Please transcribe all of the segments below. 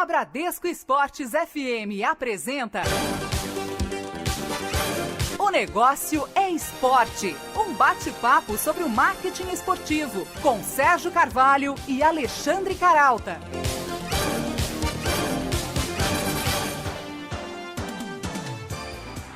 A Bradesco Esportes FM apresenta O Negócio é Esporte, um bate-papo sobre o marketing esportivo, com Sérgio Carvalho e Alexandre Caralta.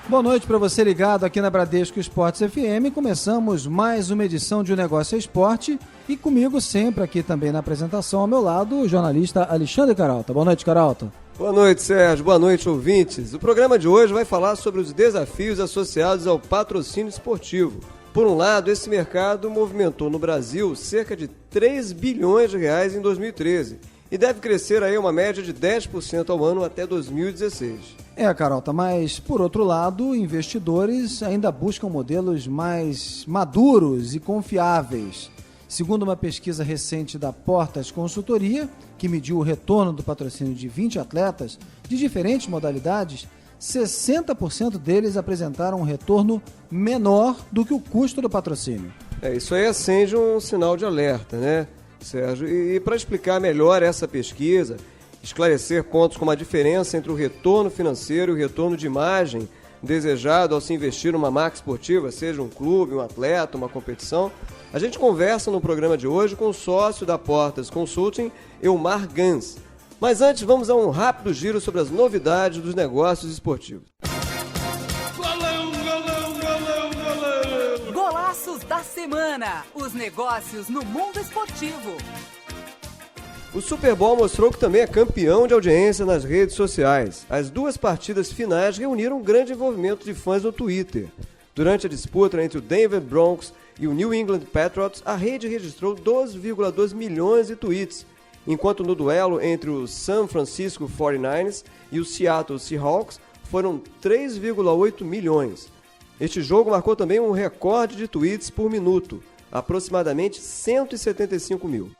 Boa noite para você ligado aqui na Bradesco Esportes FM. Começamos mais uma edição de O Negócio é Esporte e comigo sempre aqui também na apresentação ao meu lado o jornalista Alexandre Caralta. Boa noite, Caralta. Boa noite, Sérgio. Boa noite, ouvintes. O programa de hoje vai falar sobre os desafios associados ao patrocínio esportivo. Por um lado, esse mercado movimentou no Brasil cerca de 3 bilhões de reais em 2013 e deve crescer aí uma média de 10% ao ano até 2016. Caralta, mas por outro lado, investidores ainda buscam modelos mais maduros e confiáveis. Segundo uma pesquisa recente da Portas Consultoria, que mediu o retorno do patrocínio de 20 atletas de diferentes modalidades, 60% deles apresentaram um retorno menor do que o custo do patrocínio. Isso aí acende um sinal de alerta, né, Sérgio? E para explicar melhor essa pesquisa, esclarecer pontos como a diferença entre o retorno financeiro e o retorno de imagem desejado ao se investir numa marca esportiva, seja um clube, um atleta, uma competição, a gente conversa no programa de hoje com o sócio da Portas Consulting, Elmar Gans. Mas antes, vamos a um rápido giro sobre as novidades dos negócios esportivos. Golaços da semana. Os negócios no mundo esportivo. O Super Bowl mostrou que também é campeão de audiência nas redes sociais. As duas partidas finais reuniram um grande envolvimento de fãs no Twitter. Durante a disputa entre o Denver Broncos e o New England Patriots, a rede registrou 12,2 milhões de tweets, enquanto no duelo entre o San Francisco 49ers e o Seattle Seahawks foram 3,8 milhões. Este jogo marcou também um recorde de tweets por minuto, aproximadamente 175 mil.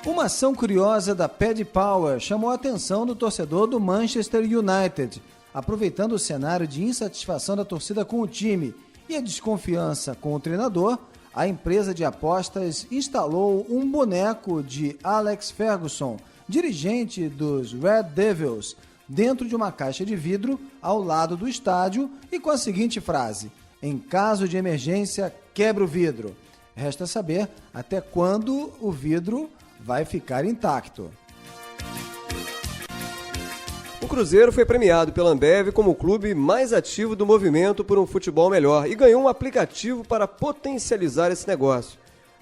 Uma ação curiosa da Paddy Power chamou a atenção do torcedor do Manchester United, aproveitando o cenário de insatisfação da torcida com o time e a desconfiança com o treinador. A empresa de apostas instalou um boneco de Alex Ferguson, dirigente dos Red Devils, dentro de uma caixa de vidro ao lado do estádio e com a seguinte frase: "Em caso de emergência, quebra o vidro". Resta saber até quando o vidro vai ficar intacto. O Cruzeiro foi premiado pela Ambev como o clube mais ativo do movimento por um futebol melhor e ganhou um aplicativo para potencializar esse negócio.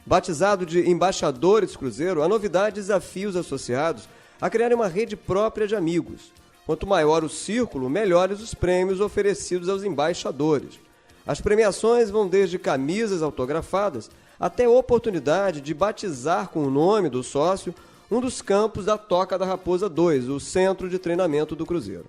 Batizado de Embaixadores Cruzeiro, a novidade desafia os associados a criar uma rede própria de amigos. Quanto maior o círculo, melhores os prêmios oferecidos aos embaixadores. As premiações vão desde camisas autografadas até a oportunidade de batizar com o nome do sócio um dos campos da Toca da Raposa 2, o centro de treinamento do Cruzeiro.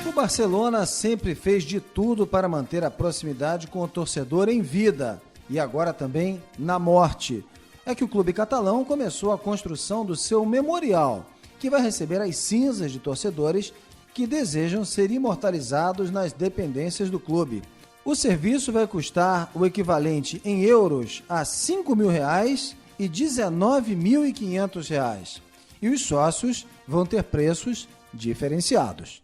O Barcelona sempre fez de tudo para manter a proximidade com o torcedor em vida e agora também na morte. É que o clube catalão começou a construção do seu memorial, que vai receber as cinzas de torcedores que desejam ser imortalizados nas dependências do clube. O serviço vai custar o equivalente em euros a R$ 5.000 e R$ 19.500. E os sócios vão ter preços diferenciados.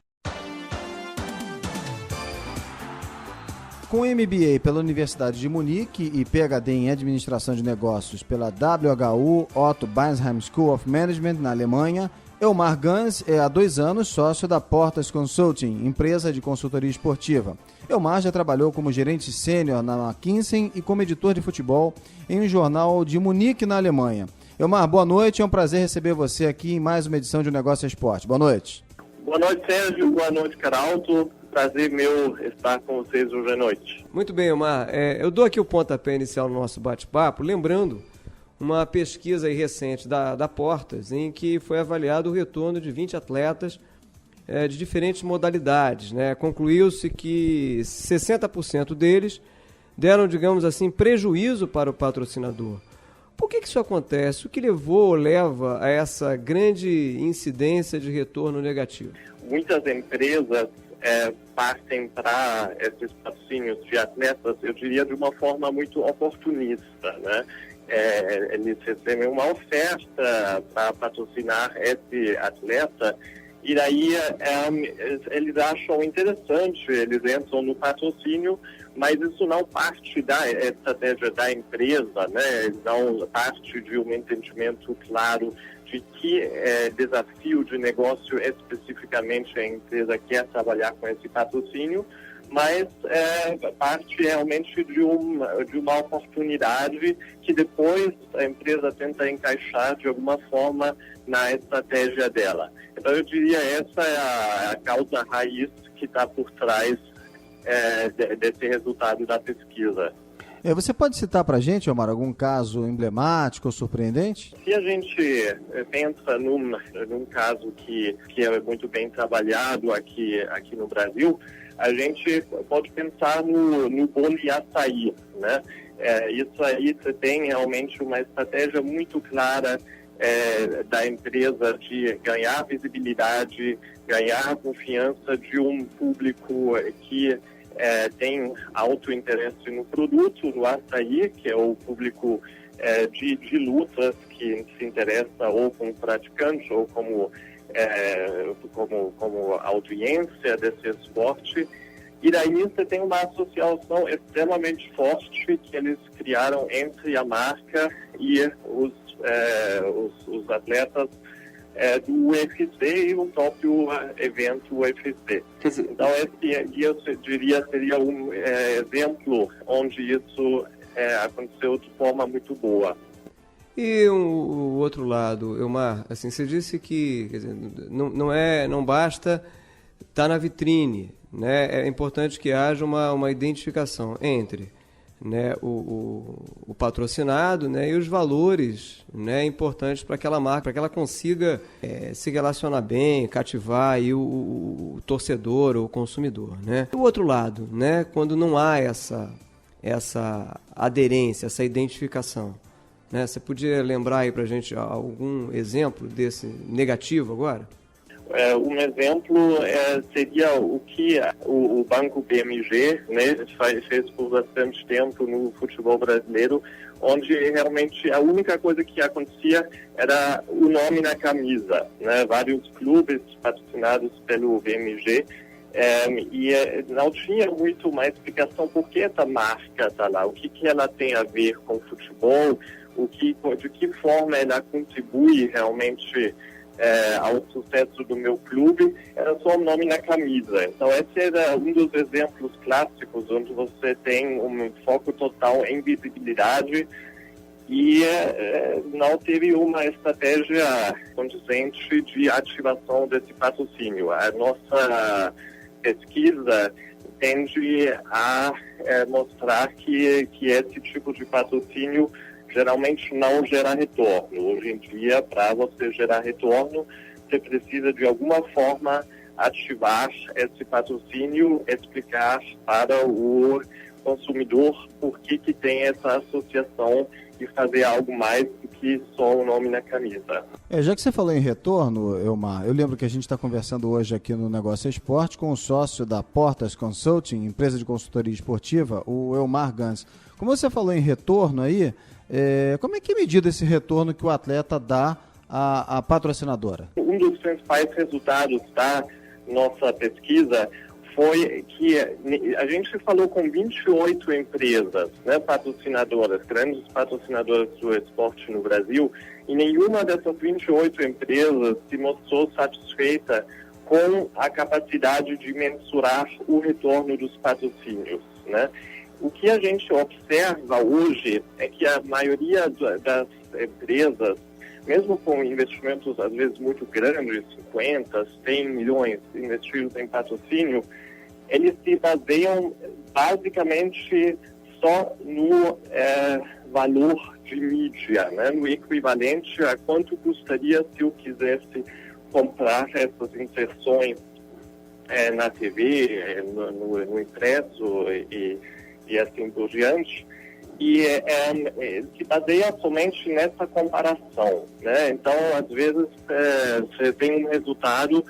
Com MBA pela Universidade de Munique e PhD em Administração de Negócios pela WHU Otto Bensheim School of Management na Alemanha, Elmar Gans é há 2 anos sócio da Portas Consulting, empresa de consultoria esportiva. Elmar já trabalhou como gerente sênior na McKinsey e como editor de futebol em um jornal de Munique, na Alemanha. Elmar, boa noite, é um prazer receber você aqui em mais uma edição de O Negócio é Esporte. Boa noite. Boa noite, Sérgio. Boa noite, Caralto. Prazer meu estar com vocês hoje à noite. Muito bem, Elmar. Eu dou aqui o pontapé inicial no nosso bate-papo, lembrando uma pesquisa aí recente da Portas, em que foi avaliado o retorno de 20 atletas de diferentes modalidades, né? Concluiu-se que 60% deles deram, digamos assim, prejuízo para o patrocinador. Por que isso acontece? O que levou ou leva a essa grande incidência de retorno negativo? Muitas empresas partem para esses patrocínios de atletas, eu diria, de uma forma muito oportunista, né? eles recebem uma oferta para patrocinar esse atleta, e daí eles acham interessante, eles entram no patrocínio, mas isso não parte da estratégia da empresa, né? Não parte de um entendimento claro de que desafio de negócio especificamente a empresa quer trabalhar com esse patrocínio, mas parte realmente de uma oportunidade que depois a empresa tenta encaixar de alguma forma na estratégia dela. Então eu diria essa é a causa raiz que está por trás desse resultado da pesquisa. Você pode citar para a gente, Omar, algum caso emblemático ou surpreendente? Se a gente pensa num caso que é muito bem trabalhado aqui no Brasil, a gente pode pensar no bolo e açaí, né? Isso aí você tem realmente uma estratégia muito clara da empresa de ganhar visibilidade, ganhar a confiança de um público que tem alto interesse no produto, no açaí, que é o público de lutas que se interessa ou como praticante ou como audiência desse esporte. E daí você tem uma associação extremamente forte que eles criaram entre a marca e os atletas do UFC e o próprio evento UFC. Então esse eu diria seria um exemplo onde isso aconteceu de forma muito boa. E o outro lado, Elmar, assim, você disse que, quer dizer, não basta estar na vitrine, né? É importante que haja uma identificação entre, né, o patrocinado, né, e os valores, né, importantes para aquela marca, para que ela consiga se relacionar bem, cativar aí o torcedor ou o consumidor, né? E o outro lado, né, quando não há essa aderência, essa identificação, né? Você podia lembrar aí para a gente algum exemplo desse negativo agora? Um exemplo seria o que o Banco BMG, né, fez por bastante tempo no futebol brasileiro, onde realmente a única coisa que acontecia era o nome na camisa, né? Vários clubes patrocinados pelo BMG, e não tinha muito uma explicação por que essa marca está lá, o que ela tem a ver com futebol, de que forma ela contribui realmente ao sucesso do meu clube. Era só o nome na camisa. Então esse era um dos exemplos clássicos onde você tem um foco total em visibilidade e não teve uma estratégia condizente de ativação desse patrocínio. A nossa pesquisa tende a mostrar que esse tipo de patrocínio geralmente não gera retorno. Hoje em dia, para você gerar retorno, você precisa de alguma forma ativar esse patrocínio, explicar para o consumidor por que tem essa associação e fazer algo mais do que só o nome na camisa. Já que você falou em retorno, Elmar, eu lembro que a gente está conversando hoje aqui no Negócio Esporte com o sócio da Portas Consulting, empresa de consultoria esportiva, o Elmar Gans. Como você falou em retorno aí, como é que é medido esse retorno que o atleta dá à patrocinadora? Um dos principais resultados da nossa pesquisa foi que a gente falou com 28 empresas, né, patrocinadoras, grandes patrocinadoras do esporte no Brasil, e nenhuma dessas 28 empresas se mostrou satisfeita com a capacidade de mensurar o retorno dos patrocínios, né? O que a gente observa hoje é que a maioria das empresas, mesmo com investimentos às vezes muito grandes, 50, 100 milhões investidos em patrocínio, eles se baseiam basicamente só no valor de mídia, né? No equivalente a quanto custaria se eu quisesse comprar essas inserções na TV, no impresso e assim por diante, e se baseia somente nessa comparação, né? Então, às vezes, você tem um resultado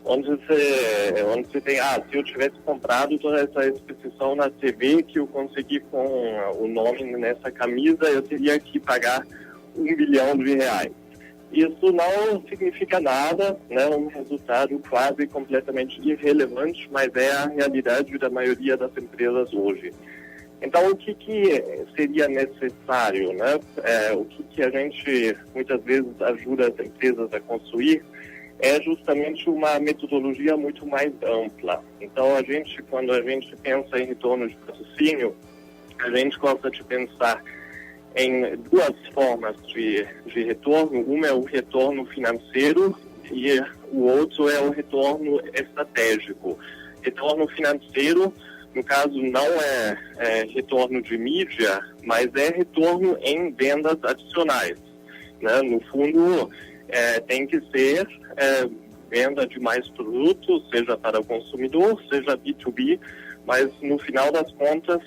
onde você tem, se eu tivesse comprado toda essa exposição na TV que eu consegui com o nome nessa camisa, eu teria que pagar R$1 bilhão. Isso não significa nada, né? Um resultado quase completamente irrelevante, mas é a realidade da maioria das empresas hoje. Então, o que seria necessário, né? O que a gente muitas vezes ajuda as empresas a construir é justamente uma metodologia muito mais ampla. Então, quando a gente pensa em retorno de patrocínio, a gente gosta de pensar em duas formas de retorno. Uma é o retorno financeiro e o outro é o retorno estratégico. Retorno financeiro, no caso, não é retorno de mídia, mas é retorno em vendas adicionais, né? No fundo, tem que ser venda de mais produtos, seja para o consumidor, seja B2B, mas no final das contas,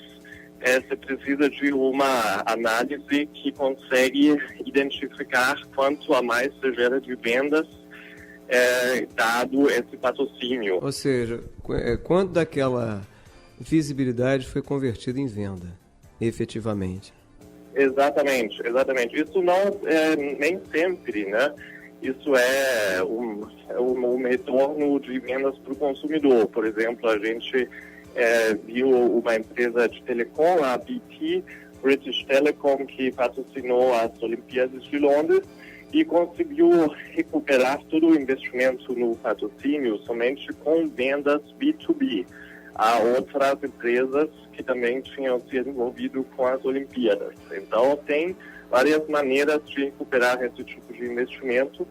você precisa de uma análise que consegue identificar quanto a mais se gera de vendas dado esse patrocínio. Ou seja, quanto daquela visibilidade foi convertida em venda, efetivamente? Exatamente. Isso não nem sempre, né? Isso é um retorno de vendas para o consumidor. Por exemplo, a gente viu uma empresa de telecom, a BT, British Telecom, que patrocinou as Olimpíadas de Londres e conseguiu recuperar todo o investimento no patrocínio somente com vendas B2B a outras empresas que também tinham se envolvido com as Olimpíadas. Então, tem várias maneiras de recuperar esse tipo de investimento,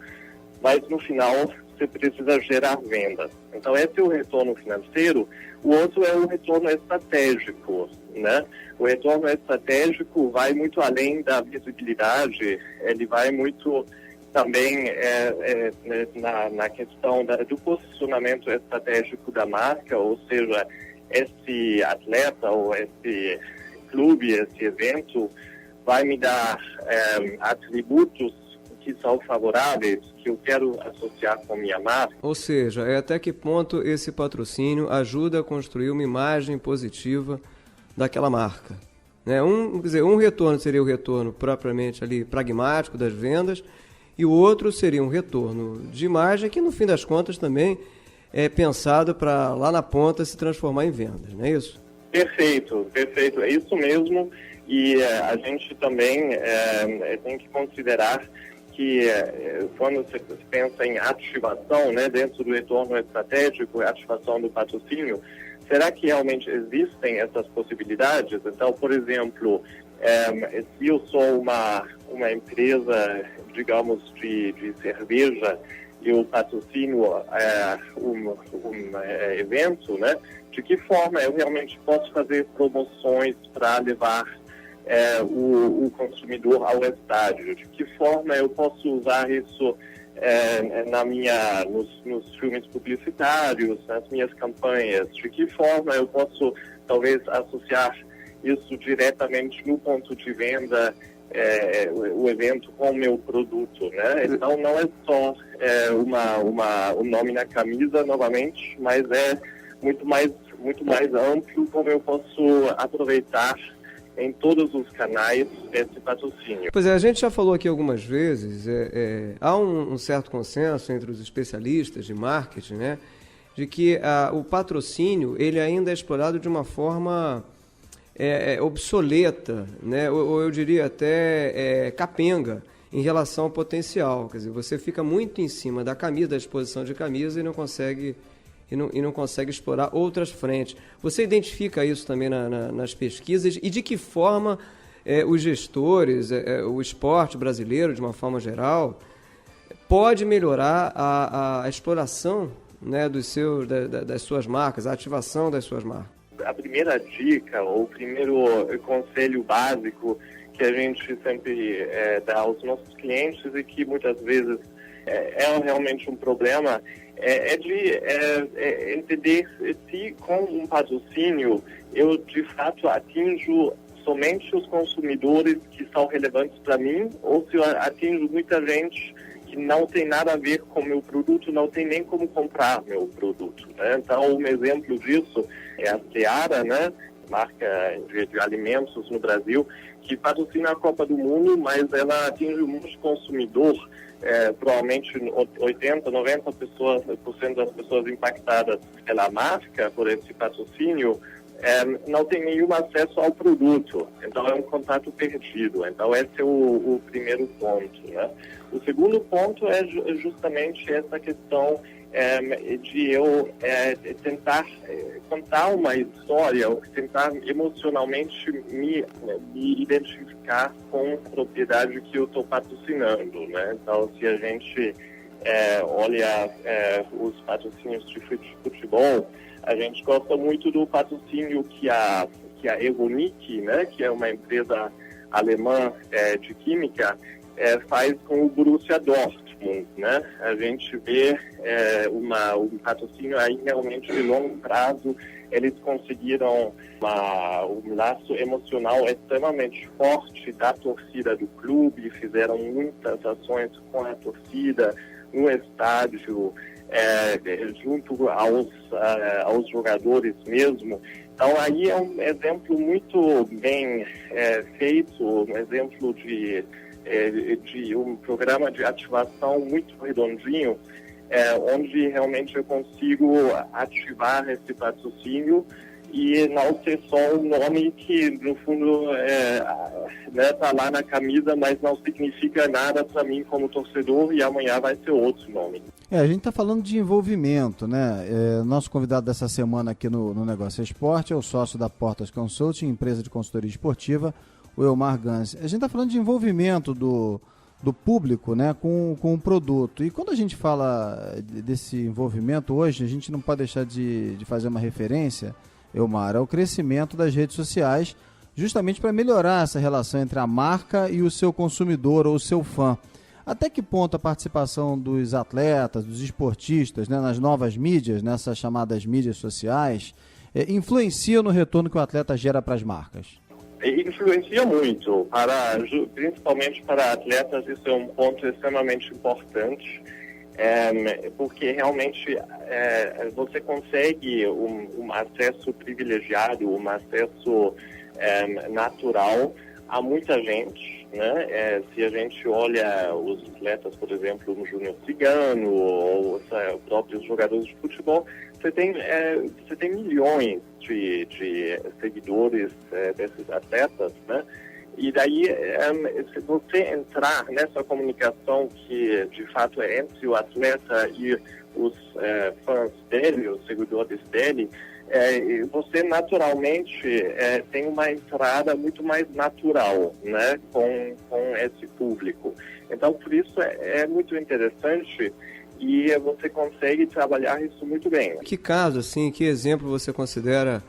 mas no final você precisa gerar vendas. Então, esse é o retorno financeiro. O outro é o retorno estratégico, né? O retorno estratégico vai muito além da visibilidade, ele vai muito também na questão do posicionamento estratégico da marca, ou seja, esse atleta ou esse clube, esse evento, vai me dar atributos que são favoráveis, que eu quero associar com minha marca. Ou seja, até que ponto esse patrocínio ajuda a construir uma imagem positiva daquela marca, né? Um retorno seria o retorno propriamente ali pragmático das vendas, e o outro seria um retorno de imagem que, no fim das contas, também é pensado para lá na ponta se transformar em vendas, não é isso? Perfeito, é isso mesmo. E a gente também tem que considerar que quando você pensa em ativação, né, dentro do retorno estratégico, ativação do patrocínio, será que realmente existem essas possibilidades? Então, por exemplo, se eu sou uma empresa, digamos, de cerveja, eu patrocino um evento, né? De que forma eu realmente posso fazer promoções para levar o consumidor ao estádio? De que forma eu posso usar isso nos filmes publicitários, nas minhas campanhas? De que forma eu posso, talvez, associar isso diretamente no ponto de venda, o evento com o meu produto, né? Então, não é só um nome na camisa, novamente, mas é muito mais amplo como eu posso aproveitar em todos os canais esse patrocínio. Pois é, a gente já falou aqui algumas vezes, há um certo consenso entre os especialistas de marketing, né, de que o patrocínio ele ainda é explorado de uma forma obsoleta, né, ou eu diria até capenga em relação ao potencial. Quer dizer, você fica muito em cima da camisa, da exposição de camisa e não consegue explorar outras frentes. Você identifica isso também nas pesquisas, e de que forma os gestores, o esporte brasileiro, de uma forma geral, pode melhorar a exploração, né, das suas marcas, a ativação das suas marcas? A primeira dica, ou o primeiro conselho básico que a gente sempre dá aos nossos clientes e que muitas vezes realmente um problema, de entender se com um patrocínio eu de fato atinjo somente os consumidores que são relevantes para mim, ou se eu atinjo muita gente que não tem nada a ver com o meu produto, não tem nem como comprar meu produto, né? Então, um exemplo disso é a Seara, né? Marca de alimentos no Brasil, que patrocina a Copa do Mundo, mas ela atinge muito consumidor, provavelmente 80, 90% das pessoas impactadas pela marca, por esse patrocínio, não tem nenhum acesso ao produto, então é um contato perdido. Então esse é o primeiro ponto, né? O segundo ponto é justamente essa questão de eu tentar contar uma história, ou tentar emocionalmente me identificar com a propriedade que eu estou patrocinando, né? Então, se a gente olha os patrocínios de futebol, a gente gosta muito do patrocínio que a Evonik, né, que é uma empresa alemã de química, faz com o Borussia Dortmund, né? A gente vê um patrocínio aí realmente de longo prazo. Eles conseguiram um laço emocional extremamente forte da torcida do clube, fizeram muitas ações com a torcida no estádio, junto aos jogadores mesmo. Então aí é um exemplo muito bem feito, um exemplo de um programa de ativação muito redondinho, onde realmente eu consigo ativar esse patrocínio e não ser só um nome que, no fundo, tá lá na camisa, mas não significa nada para mim como torcedor, e amanhã vai ser outro nome. A gente está falando de envolvimento, né? Nosso convidado dessa semana aqui no Negócio Esporte é o sócio da Portas Consulting, empresa de consultoria esportiva, o Elmar Gans. A gente está falando de envolvimento do público, né, com o produto. E quando a gente fala desse envolvimento hoje, a gente não pode deixar de fazer uma referência, Elmar, ao crescimento das redes sociais, justamente para melhorar essa relação entre a marca e o seu consumidor ou o seu fã. Até que ponto a participação dos atletas, dos esportistas, né, nas novas mídias, nessas chamadas mídias sociais, influencia no retorno que o atleta gera para as marcas? Influencia muito, principalmente para atletas. Isso é um ponto extremamente importante, porque realmente você consegue um acesso privilegiado, um acesso natural a muita gente, né? Se a gente olha os atletas, por exemplo, no Júnior Cigano ou os próprios jogadores de futebol, você tem milhões de seguidores desses atletas, né? E daí, se você entrar nessa comunicação que, de fato, é entre o atleta e os fãs dele, os seguidores dele, você naturalmente tem uma entrada muito mais natural, né, com esse público. Então, por isso é muito interessante e você consegue trabalhar isso muito bem. Que caso, assim, que exemplo você considera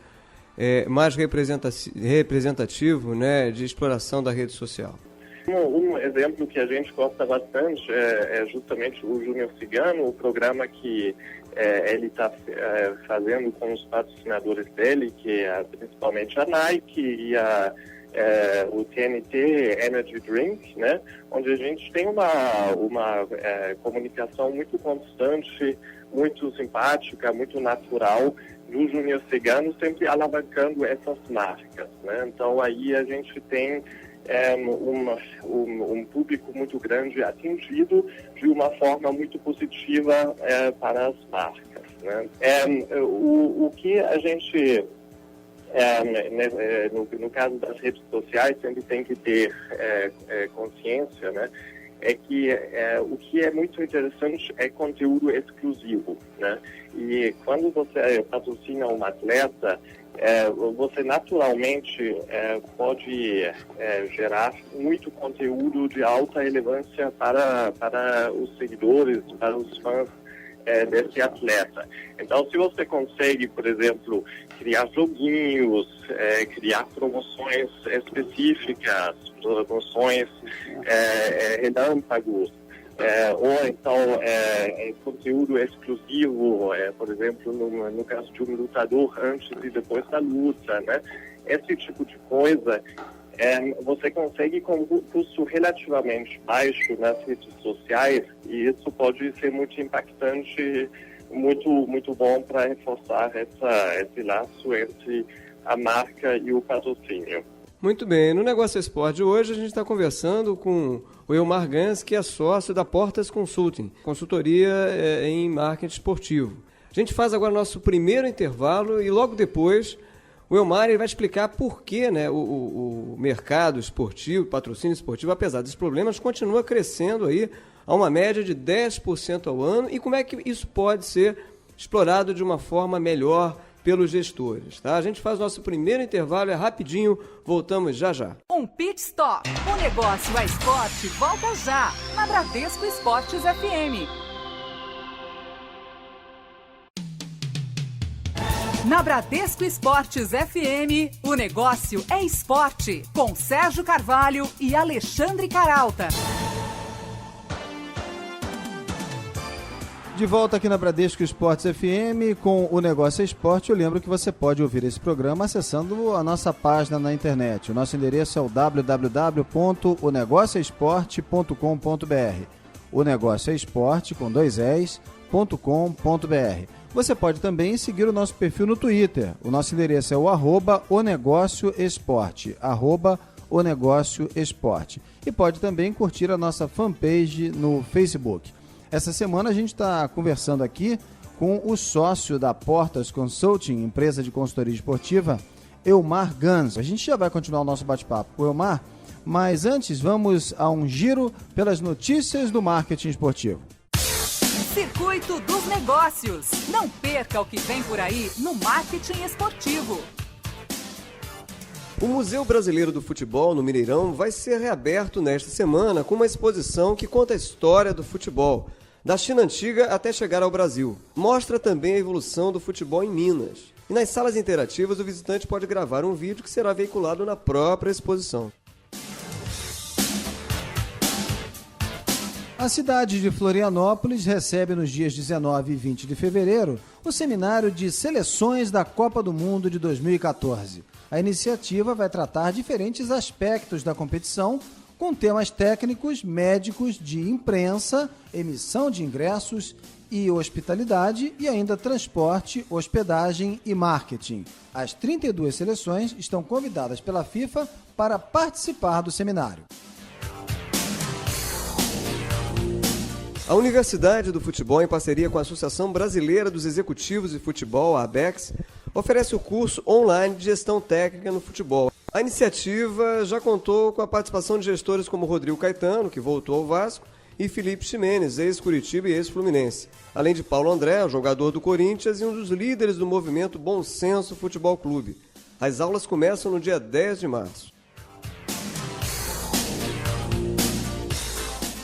mais representativo, né, de exploração da rede social? Um exemplo que a gente gosta bastante é justamente o Júnior Cigano, o programa que ele está fazendo com os patrocinadores dele, que é principalmente a Nike e o TNT Energy Drink, né, onde a gente tem uma comunicação muito constante, muito simpática, muito natural do Júnior Cigano, sempre alavancando essas marcas, né? Então aí a gente tem um público muito grande atingido de uma forma muito positiva para as marcas, né? O que a gente, no caso das redes sociais, sempre tem que ter consciência, né? É que o que é muito interessante é conteúdo exclusivo, né? E quando você patrocina um atleta, você naturalmente pode gerar muito conteúdo de alta relevância para os seguidores, para os fãs desse atleta. Então, se você consegue, por exemplo, criar joguinhos, criar promoções específicas, promoções relâmpagos, ou então conteúdo exclusivo, por exemplo, no caso de um lutador antes e depois da luta, né? Esse tipo de coisa você consegue com um custo relativamente baixo nas redes sociais, e isso pode ser muito impactante, muito bom para reforçar esse laço entre a marca e o patrocínio. Muito bem, no Negócio Esporte de hoje a gente está conversando com o Elmar Gans, que é sócio da Portas Consulting, consultoria em marketing esportivo. A gente faz agora nosso primeiro intervalo e logo depois o Elmar vai explicar por que, né, o mercado esportivo, patrocínio esportivo, apesar dos problemas, continua crescendo aí a uma média de 10% ao ano e como é que isso pode ser explorado de uma forma melhor pelos gestores, tá? A gente faz nosso primeiro intervalo, é rapidinho, voltamos já já. Um pit stop, o Negócio é Esporte volta já, na Bradesco Esportes FM. Na Bradesco Esportes FM, o Negócio é Esporte, com Sérgio Carvalho e Alexandre Caralta. De volta aqui na Bradesco Esportes FM com o Negócio é Esporte. Eu lembro que você pode ouvir esse programa acessando a nossa página na internet. O nosso endereço é o www.onegocioesporte.com.br. O Negócio é Esporte, com 2 es.com.br. Você pode também seguir o nosso perfil no Twitter. O nosso endereço é o @onegocioesporte, @onegocioesporte. E pode também curtir a nossa fanpage no Facebook. Essa semana a gente está conversando aqui com o sócio da Portas Consulting, empresa de consultoria esportiva, Elmar Gans. A gente já vai continuar o nosso bate-papo com o Elmar, mas antes vamos a um giro pelas notícias do marketing esportivo. Circuito dos Negócios. Não perca o que vem por aí no marketing esportivo. O Museu Brasileiro do Futebol, no Mineirão, vai ser reaberto nesta semana com uma exposição que conta a história do futebol, da China Antiga até chegar ao Brasil. Mostra também a evolução do futebol em Minas. E nas salas interativas, o visitante pode gravar um vídeo que será veiculado na própria exposição. A cidade de Florianópolis recebe nos dias 19 e 20 de fevereiro o seminário de seleções da Copa do Mundo de 2014. A iniciativa vai tratar diferentes aspectos da competição, com temas técnicos, médicos, de imprensa, emissão de ingressos e hospitalidade e ainda transporte, hospedagem e marketing. As 32 seleções estão convidadas pela FIFA para participar do seminário. A Universidade do Futebol, em parceria com a Associação Brasileira dos Executivos de Futebol, a ABEX, oferece o curso online de gestão técnica no futebol. A iniciativa já contou com a participação de gestores como Rodrigo Caetano, que voltou ao Vasco, e Felipe Ximenes, ex-Curitiba e ex-Fluminense. Além de Paulo André, jogador do Corinthians e um dos líderes do movimento Bom Senso Futebol Clube. As aulas começam no dia 10 de março.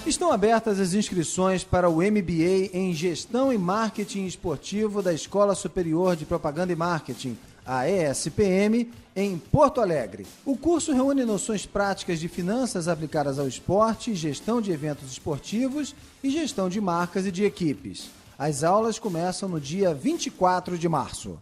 Estão abertas as inscrições para o MBA em Gestão e Marketing Esportivo da Escola Superior de Propaganda e Marketing, a ESPM, em Porto Alegre. O curso reúne noções práticas de finanças aplicadas ao esporte, gestão de eventos esportivos e gestão de marcas e de equipes. As aulas começam no dia 24 de março.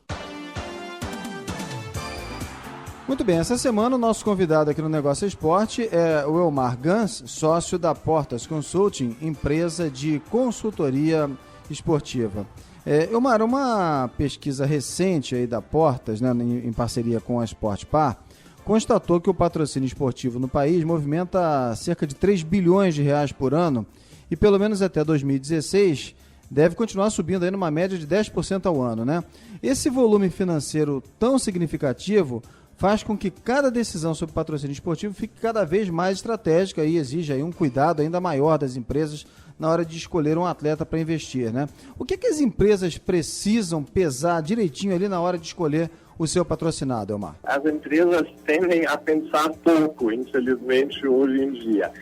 Muito bem, essa semana o nosso convidado aqui no Negócio Esporte é o Elmar Gans, sócio da Portas Consulting, empresa de consultoria esportiva. Elmar, uma pesquisa recente aí da Portas, né, em parceria com a Sportpar, constatou que o patrocínio esportivo no país movimenta cerca de 3 bilhões de reais por ano e pelo menos até 2016 deve continuar subindo aí numa média de 10% ao ano, né? Esse volume financeiro tão significativo faz com que cada decisão sobre patrocínio esportivo fique cada vez mais estratégica e exige aí um cuidado ainda maior das empresas na hora de escolher um atleta para investir, né? O que as empresas precisam pesar direitinho ali na hora de escolher o seu patrocinado, Elmar? As empresas tendem a pensar pouco, infelizmente, hoje em dia.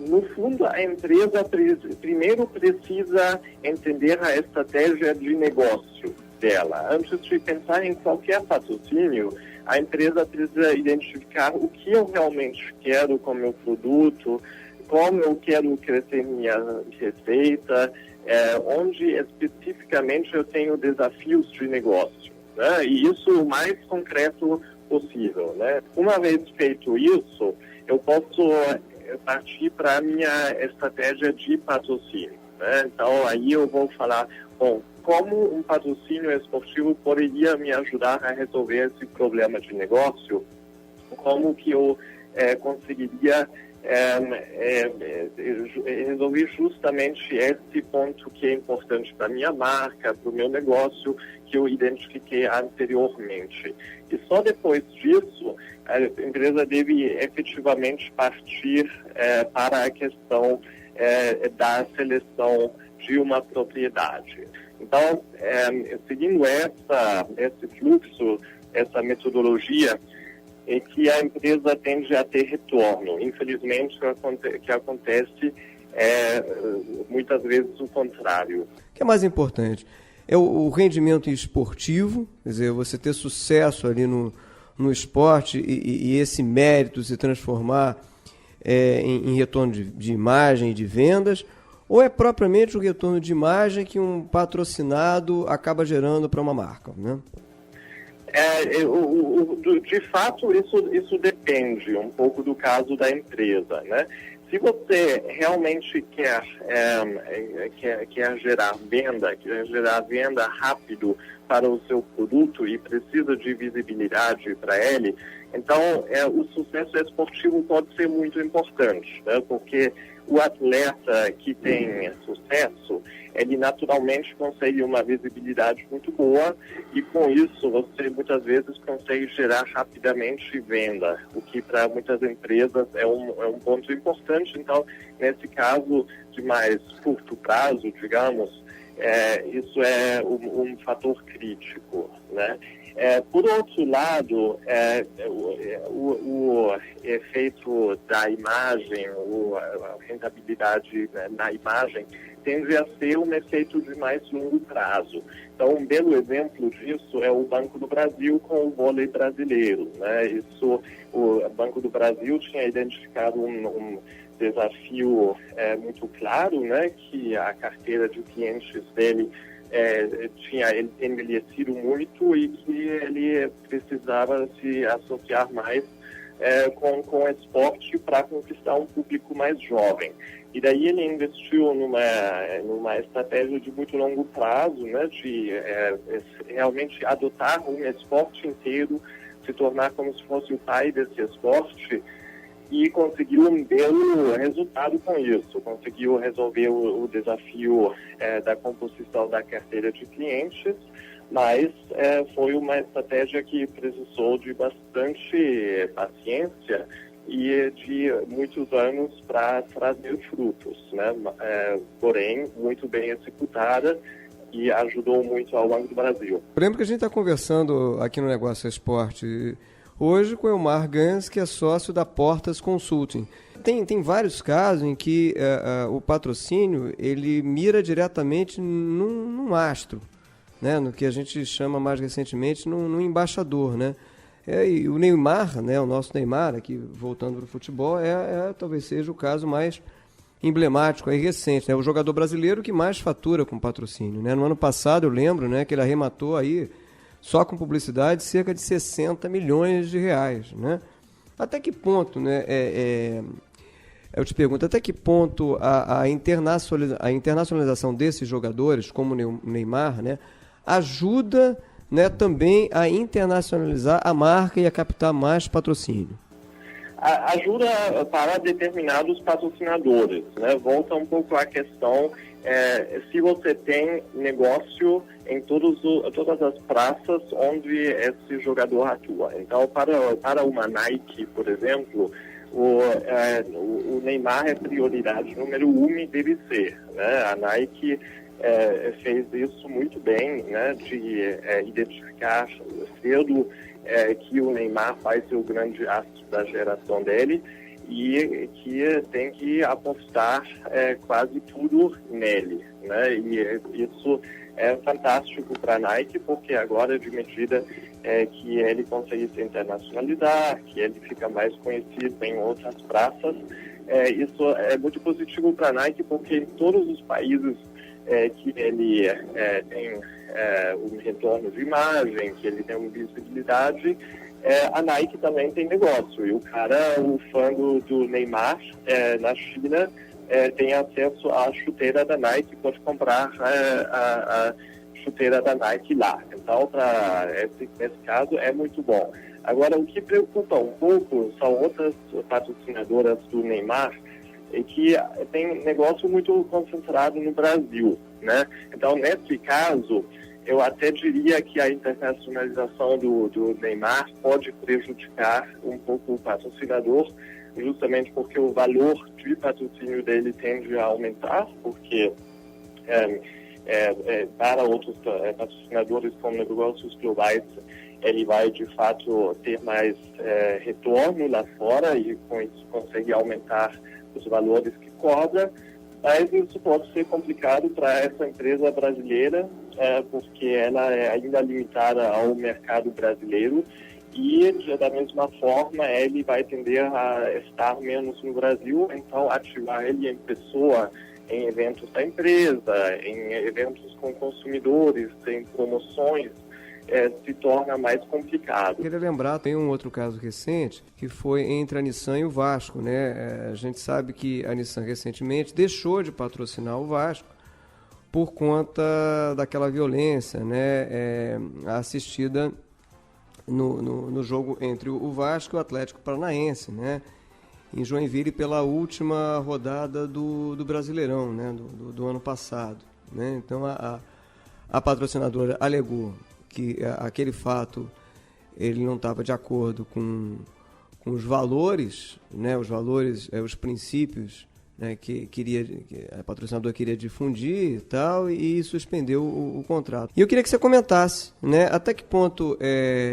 No fundo, a empresa primeiro precisa entender a estratégia de negócio dela. Antes de pensar em qualquer patrocínio, a empresa precisa identificar o que eu realmente quero com o meu produto, como eu quero crescer minha receita, onde especificamente eu tenho desafios de negócio, né? E isso mais concreto possível, né? Uma vez feito isso, eu posso partir para a minha estratégia de patrocínio, né? Então, aí eu vou falar, bom, como um patrocínio esportivo poderia me ajudar a resolver esse problema de negócio? Como que eu conseguiria resolver justamente esse ponto que é importante para a minha marca, para o meu negócio, que eu identifiquei anteriormente. E só depois disso, a empresa deve efetivamente partir para a questão da seleção de uma propriedade. Então, seguindo esse fluxo, essa metodologia, é que a empresa tende a ter retorno. Infelizmente, o que acontece muitas vezes o contrário. O que é mais importante? É o rendimento esportivo, quer dizer, você ter sucesso ali no esporte e esse mérito se transformar em retorno de imagem e de vendas, ou é propriamente o retorno de imagem que um patrocinado acaba gerando para uma marca, né? De fato, isso depende um pouco do caso da empresa, né? Se você realmente quer gerar venda rápido para o seu produto e precisa de visibilidade para ele, então o sucesso esportivo pode ser muito importante, né? Porque o atleta que tem sucesso, ele naturalmente consegue uma visibilidade muito boa e com isso você muitas vezes consegue gerar rapidamente venda, o que para muitas empresas é um ponto importante. Então, nesse caso de mais curto prazo, digamos, isso é um fator crítico, né? Por outro lado, o efeito da imagem, a rentabilidade na imagem, tende a ser um efeito de mais longo prazo. Então, um belo exemplo disso é o Banco do Brasil com o vôlei brasileiro, né? O Banco do Brasil tinha identificado um desafio muito claro, né? Que a carteira de clientes dele tinha envelhecido muito e que ele precisava se associar mais com o esporte para conquistar um público mais jovem. E daí ele investiu numa estratégia de muito longo prazo, né, de realmente adotar um esporte inteiro, se tornar como se fosse o pai desse esporte, e conseguiu um belo resultado com isso. Conseguiu resolver o desafio da composição da carteira de clientes, mas foi uma estratégia que precisou de bastante paciência e de muitos anos para trazer frutos, né? Porém, muito bem executada e ajudou muito ao Banco do Brasil. Eu lembro que a gente está conversando aqui no Negócio Esporte hoje com o Elmar Gans, que é sócio da Portas Consulting. Tem vários casos em que o patrocínio ele mira diretamente num astro, né? No que a gente chama mais recentemente num embaixador, né? E o Neymar, né? O nosso Neymar, aqui voltando para o futebol, talvez seja o caso mais emblemático e recente, né? O jogador brasileiro que mais fatura com patrocínio, né? No ano passado, eu lembro, né, que ele arrematou aí, só com publicidade, cerca de 60 milhões de reais, né? Até que ponto, né, eu te pergunto, até que ponto a internacionalização desses jogadores, como o Neymar, né, ajuda, né, também a internacionalizar a marca e a captar mais patrocínio? Ajuda para determinados patrocinadores, né? Volta um pouco à questão, se você tem negócio em todas as praças onde esse jogador atua. Então, para uma Nike, por exemplo, o Neymar é prioridade número 1 e deve ser, né? A Nike fez isso muito bem, né? De identificar cedo que o Neymar vai ser o grande astro da geração dele e que tem que apostar quase tudo nele, né? E isso é fantástico para a Nike, porque agora, de medida que ele consegue se internacionalizar, que ele fica mais conhecido em outras praças, isso é muito positivo para a Nike, porque em todos os países que ele tem um retorno de imagem, que ele tem uma visibilidade, a Nike também tem negócio. E o fã do Neymar na China, tem acesso à chuteira da Nike, pode comprar a chuteira da Nike lá. Então, nesse caso, é muito bom. Agora, o que preocupa um pouco são outras patrocinadoras do Neymar, que tem negócio muito concentrado no Brasil, né? Então, nesse caso, eu até diria que a internacionalização do Neymar pode prejudicar um pouco o patrocinador, justamente porque o valor de patrocínio dele tende a aumentar, porque para outros patrocinadores como negócios globais, ele vai de fato ter mais retorno lá fora e com isso consegue aumentar os valores que cobra, mas isso pode ser complicado para essa empresa brasileira, porque ela é ainda limitada ao mercado brasileiro e, da mesma forma, ele vai tender a estar menos no Brasil, então ativar ele em pessoa, em eventos da empresa, em eventos com consumidores, em promoções, se torna mais complicado. Queria lembrar, tem um outro caso recente, que foi entre a Nissan e o Vasco, né? A gente sabe que a Nissan recentemente deixou de patrocinar o Vasco por conta daquela violência, né? Assistida no jogo entre o Vasco e o Atlético Paranaense, né? Em Joinville, pela última rodada do Brasileirão, né? do ano passado, né? Então a patrocinadora alegou que aquele fato ele não estava de acordo com os valores, né, os princípios, né, que a patrocinadora queria difundir e tal, e suspendeu o contrato. E eu queria que você comentasse, né, até que ponto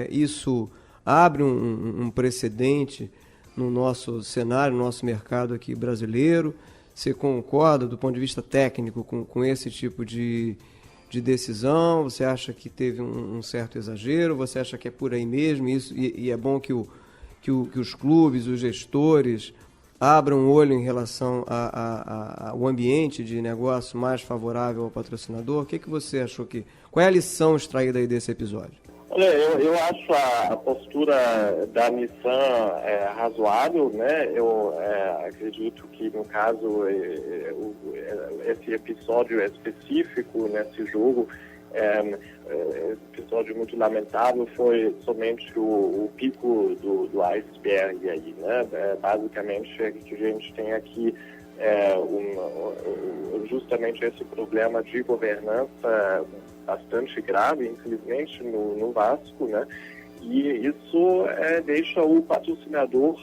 isso abre um precedente no nosso cenário, no nosso mercado aqui brasileiro. Você concorda do ponto de vista técnico com esse tipo de decisão? Você acha que teve um certo exagero? Você acha que é por aí mesmo? E é bom que os clubes, os gestores abram o olho em relação ao ambiente de negócio mais favorável ao patrocinador? O que você achou qual é a lição extraída aí desse episódio? Olha, eu acho a postura da Nissan razoável, né? Eu acredito que, no caso, esse episódio específico nesse jogo, episódio muito lamentável, foi somente o pico do iceberg aí, né? Basicamente, a gente tem aqui justamente esse problema de governança bastante grave, infelizmente, no Vasco, né? E isso deixa o patrocinador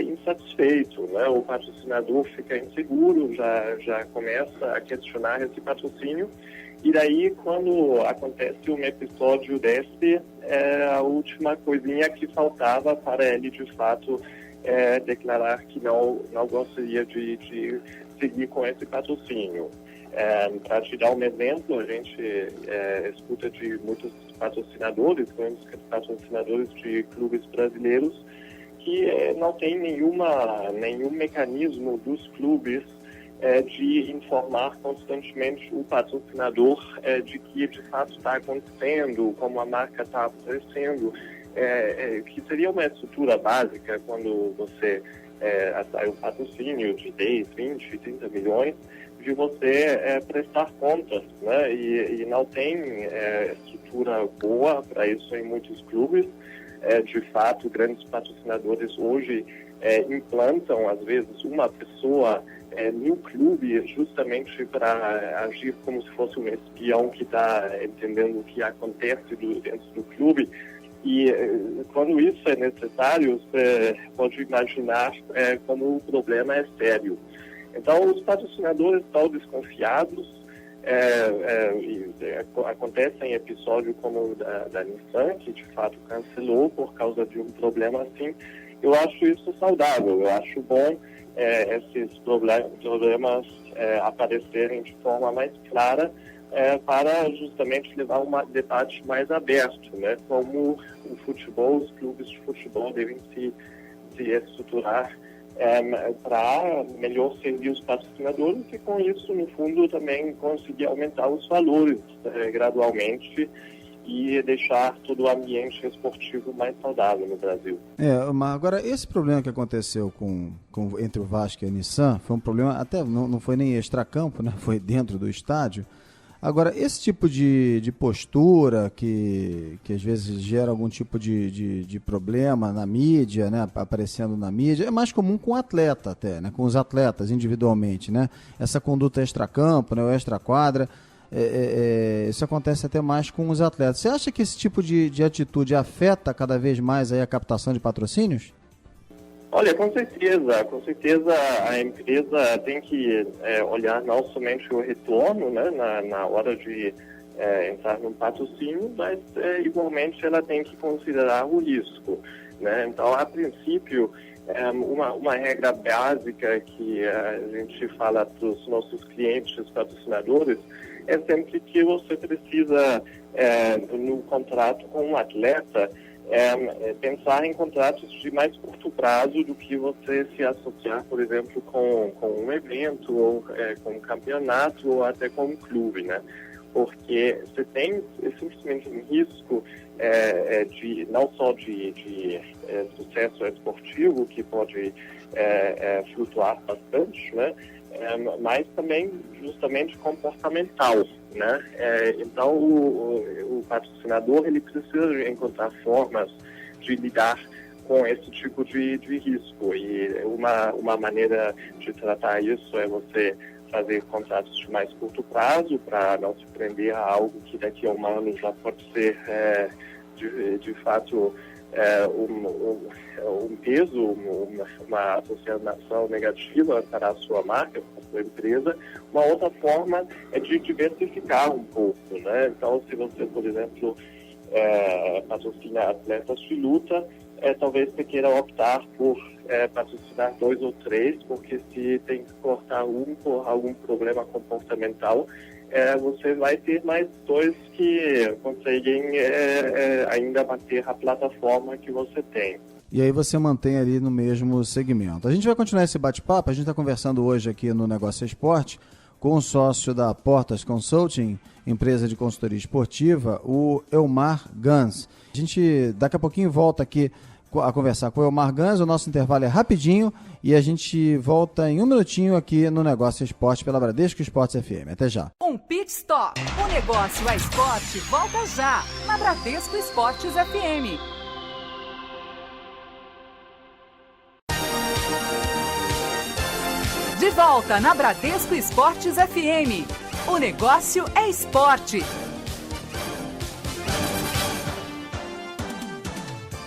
insatisfeito, né? O patrocinador fica inseguro, já começa a questionar esse patrocínio, e daí, quando acontece um episódio desse, a última coisinha que faltava para ele, de fato, declarar que não gostaria de seguir com esse patrocínio. Para te dar um exemplo, a gente escuta de muitos patrocinadores, grandes patrocinadores de clubes brasileiros, que não tem nenhum mecanismo dos clubes de informar constantemente o patrocinador de que de fato está acontecendo, como a marca está aparecendo, que seria uma estrutura básica quando você atrai um patrocínio de 10, 20, 30 milhões, de você prestar contas, né? E não tem estrutura boa para isso em muitos clubes. De fato, grandes patrocinadores hoje implantam, às vezes, uma pessoa no clube justamente para agir como se fosse um espião que está entendendo o que acontece dentro do clube. E quando isso é necessário, você pode imaginar como o problema é sério. Então, os patrocinadores estão desconfiados. Acontecem episódios como o da Nissan, que de fato cancelou por causa de um problema assim. Eu acho isso saudável, eu acho bom esses problemas aparecerem de forma mais clara, para justamente levar um debate mais aberto, né? Como o futebol, os clubes de futebol devem se estruturar para melhor servir os patrocinadores e, com isso, no fundo, também conseguir aumentar os valores gradualmente e deixar todo o ambiente esportivo mais saudável no Brasil. Mas agora, esse problema que aconteceu entre o Vasco e a Nissan foi um problema, até não foi nem extracampo, né? Foi dentro do estádio. Agora, esse tipo de postura que às vezes gera algum tipo de problema na mídia, né, aparecendo na mídia, é mais comum com o atleta até, né, com os atletas individualmente, né? Essa conduta extracampo, né, ou extraquadra, isso acontece até mais com os atletas. Você acha que esse tipo de atitude afeta cada vez mais aí a captação de patrocínios? Olha, com certeza a empresa tem que olhar não somente o retorno, né, na hora de entrar no patrocínio, mas igualmente ela tem que considerar o risco, né? Então, a princípio, uma regra básica que a gente fala para os nossos clientes patrocinadores é sempre que você precisa, no contrato com um atleta, pensar em contratos de mais curto prazo do que você se associar, por exemplo, com um evento, ou com um campeonato, ou até com um clube, né? Porque você tem simplesmente um risco não só de sucesso esportivo, que pode flutuar bastante, né? Mas também justamente comportamental, né? Então o patrocinador ele precisa encontrar formas de lidar com esse tipo de risco, e uma maneira de tratar isso é você fazer contratos de mais curto prazo para não se prender a algo que daqui a um ano já pode ser de fato um peso, uma associação negativa para a sua marca, para a sua empresa. Uma outra forma é de diversificar um pouco, né? Então, se você, por exemplo, patrocina atletas de luta, talvez você queira optar por patrocinar 2 ou 3, porque se tem que cortar um por algum problema comportamental, você vai ter mais 2 que conseguem ainda manter a plataforma que você tem. E aí você mantém ali no mesmo segmento. A gente vai continuar esse bate-papo, a gente está conversando hoje aqui no Negócio Esporte com o sócio da Portas Consulting, empresa de consultoria esportiva, o Elmar Gans. A gente daqui a pouquinho volta aqui a conversar com o Elmar Gans, o nosso intervalo é rapidinho e a gente volta em um minutinho aqui no Negócio Esporte pela Bradesco Esportes FM. Até já. Um pit stop. O Negócio é Esporte volta já na Bradesco Esportes FM. De volta na Bradesco Esportes FM. O negócio é esporte.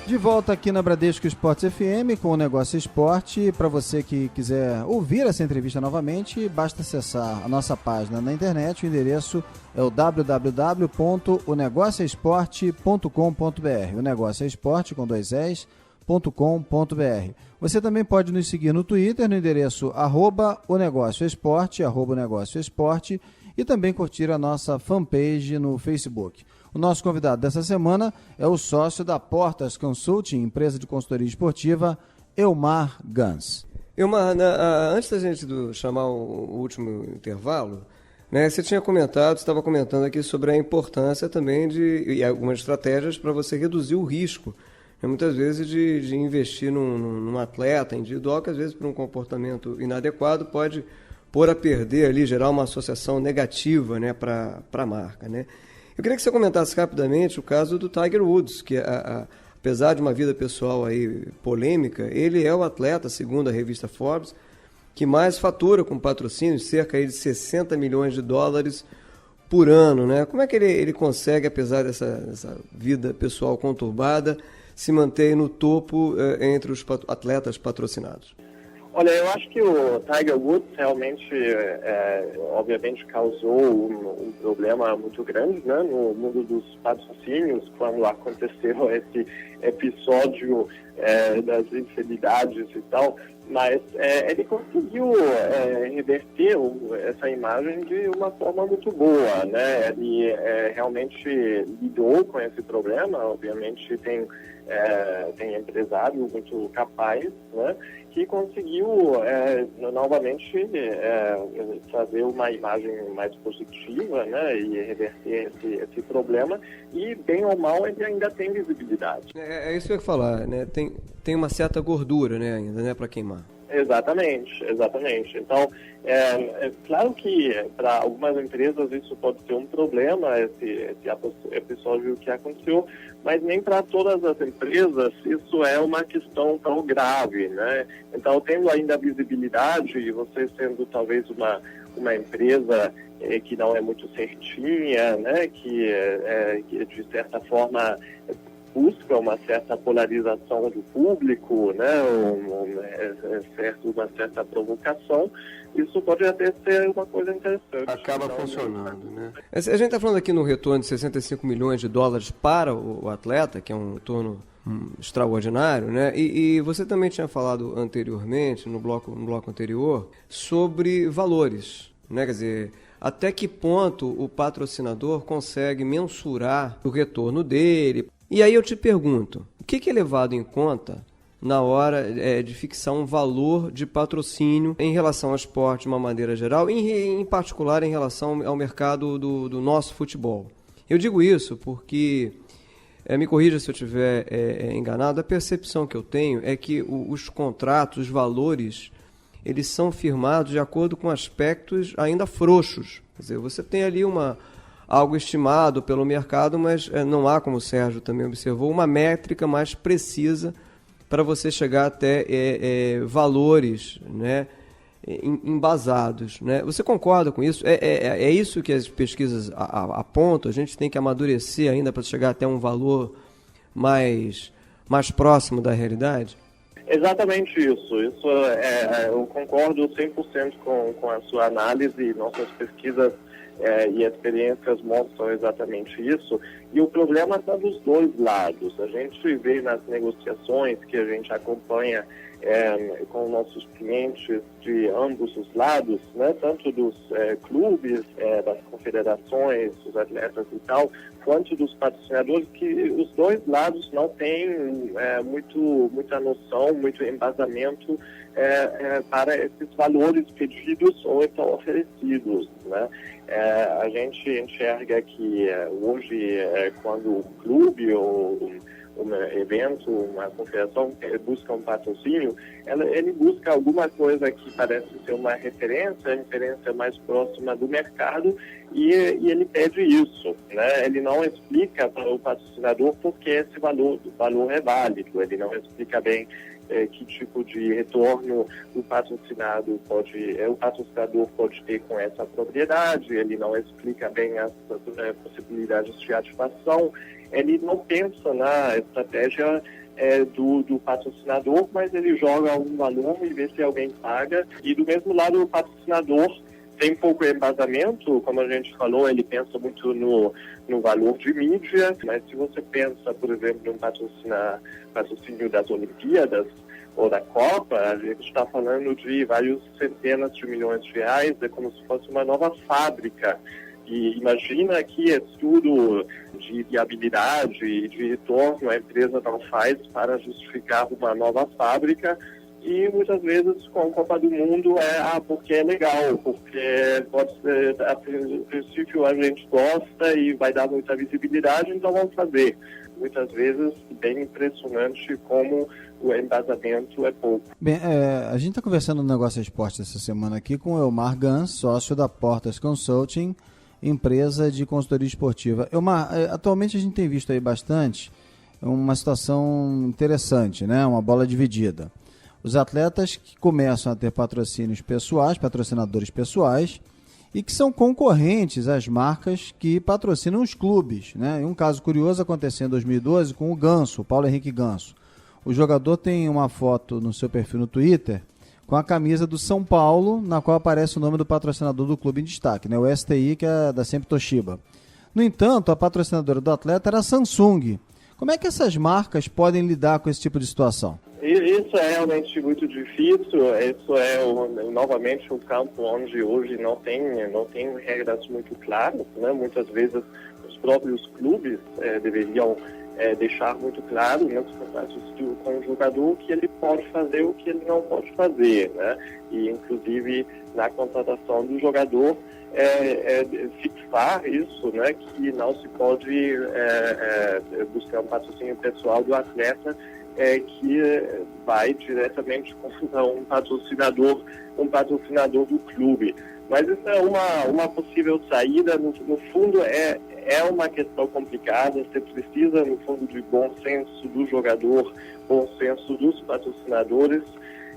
De volta aqui na Bradesco Esportes FM com o Negócio Esporte. Para você que quiser ouvir essa entrevista novamente, basta acessar a nossa página na internet. O endereço é o www.onegocioesporte.com.br. O Negócio é Esporte com 2 S.com.br. Você também pode nos seguir no Twitter no endereço @onegocioesporte, @onegocioesporte, e também curtir a nossa fanpage no Facebook. O nosso convidado dessa semana é o sócio da Portas Consulting, empresa de consultoria esportiva, Elmar Gans. Elmar, antes da gente chamar o último intervalo, né, você estava comentando aqui sobre a importância também e algumas estratégias para você reduzir o risco, né, muitas vezes de investir num atleta individual que às vezes por um comportamento inadequado pode pôr a perder ali, gerar uma associação negativa, né, para a marca, né? Eu queria que você comentasse rapidamente o caso do Tiger Woods, que apesar de uma vida pessoal aí polêmica, ele é o atleta, segundo a revista Forbes, que mais fatura com patrocínios, cerca aí de $60 milhões por ano, né? Como é que ele consegue, apesar dessa vida pessoal conturbada, se manter no topo entre os atletas patrocinados? Olha, eu acho que o Tiger Woods realmente, obviamente, causou um problema muito grande, né, no mundo dos patrocínios, quando aconteceu esse episódio das infidelidades e tal, mas ele conseguiu reverter essa imagem de uma forma muito boa, né? Ele realmente lidou com esse problema, obviamente tem empresário muito capaz, né? que conseguiu novamente trazer uma imagem mais positiva, né, e reverter esse problema, e bem ou mal ele ainda tem visibilidade. É isso que eu ia falar, né? Tem uma certa gordura, né, ainda, né, para queimar. Exatamente. Então, é claro que para algumas empresas isso pode ser um problema, esse episódio que aconteceu, mas nem para todas as empresas isso é uma questão tão grave, né? Então, tendo ainda visibilidade, e você sendo talvez uma empresa que não é muito certinha, né? Que de certa forma busca uma certa polarização do público, né, uma certa provocação, isso pode até ser uma coisa interessante. Acaba funcionando, né? A gente está falando aqui no retorno de 65 milhões de dólares para o atleta, que é um retorno extraordinário, né? E você também tinha falado anteriormente, no bloco anterior, sobre valores, né? Quer dizer, até que ponto o patrocinador consegue mensurar o retorno dele. E aí eu te pergunto, o que é levado em conta na hora de fixar um valor de patrocínio em relação ao esporte de uma maneira geral, em particular em relação ao mercado do nosso futebol? Eu digo isso porque, me corrija se eu estiver enganado, a percepção que eu tenho é que os contratos, os valores, eles são firmados de acordo com aspectos ainda frouxos. Quer dizer, você tem ali algo estimado pelo mercado, mas não há, como o Sérgio também observou, uma métrica mais precisa para você chegar até valores, né, embasados, né? Você concorda com isso? É isso que as pesquisas apontam? A gente tem que amadurecer ainda para chegar até um valor mais próximo da realidade? Exatamente isso. Eu concordo 100% com a sua análise. Nossas pesquisas e experiências mostram exatamente isso. E o problema está dos dois lados. A gente vê nas negociações que a gente acompanha com nossos clientes de ambos os lados, né, tanto dos clubes, das confederações, dos atletas e tal, quanto dos patrocinadores, que os dois lados não têm muita noção, muito embasamento para esses valores pedidos ou então oferecidos, né? A gente enxerga que hoje, quando o clube ou um evento, uma confederação busca um patrocínio, ele busca alguma coisa que parece ser uma referência mais próxima do mercado, e ele pede isso, né? Ele não explica para o patrocinador porque esse valor é válido, ele não explica bem que tipo de retorno o patrocinador pode ter com essa propriedade, ele não explica bem as possibilidades de ativação, ele não pensa na estratégia do patrocinador, mas ele joga um valor e vê se alguém paga. E do mesmo lado, o patrocinador tem pouco embasamento, como a gente falou, ele pensa muito no valor de mídia, mas se você pensa, por exemplo, em patrocínio das Olimpíadas ou da Copa, a gente está falando de vários centenas de milhões de reais, é como se fosse uma nova fábrica. E imagina que estudo de viabilidade e de retorno a empresa não faz para justificar uma nova fábrica, e muitas vezes com a Copa do Mundo porque é legal, porque pode ser, a princípio a gente gosta e vai dar muita visibilidade, então vamos fazer. Muitas vezes bem impressionante como o embasamento é pouco. Bem, a gente está conversando no Negócio Esporte essa semana aqui com o Elmar Gans, sócio da Portas Consulting, empresa de consultoria esportiva. Elmar, atualmente a gente tem visto aí bastante uma situação interessante, né? Uma bola dividida. Os atletas que começam a ter patrocínios pessoais, patrocinadores pessoais, e que são concorrentes às marcas que patrocinam os clubes, né? E um caso curioso aconteceu em 2012 com o Ganso, o Paulo Henrique Ganso. O jogador tem uma foto no seu perfil no Twitter com a camisa do São Paulo, na qual aparece o nome do patrocinador do clube em destaque, né? O STI, que é da sempre Toshiba. No entanto, a patrocinadora do atleta era a Samsung. Como é que essas marcas podem lidar com esse tipo de situação? Isso é realmente muito difícil. Isso é novamente um campo onde hoje não tem regras muito claras, né? Muitas vezes os próprios clubes deveriam deixar muito claro nos contratos com o jogador o que ele pode fazer e o que ele não pode fazer, né? E, inclusive, na contratação do jogador, fixar isso, né? Que não se pode buscar um patrocínio pessoal do atleta que vai diretamente contra um patrocinador do clube. Mas isso é uma possível saída. No fundo, é uma questão complicada. Você precisa, no fundo, de bom senso do jogador, bom senso dos patrocinadores,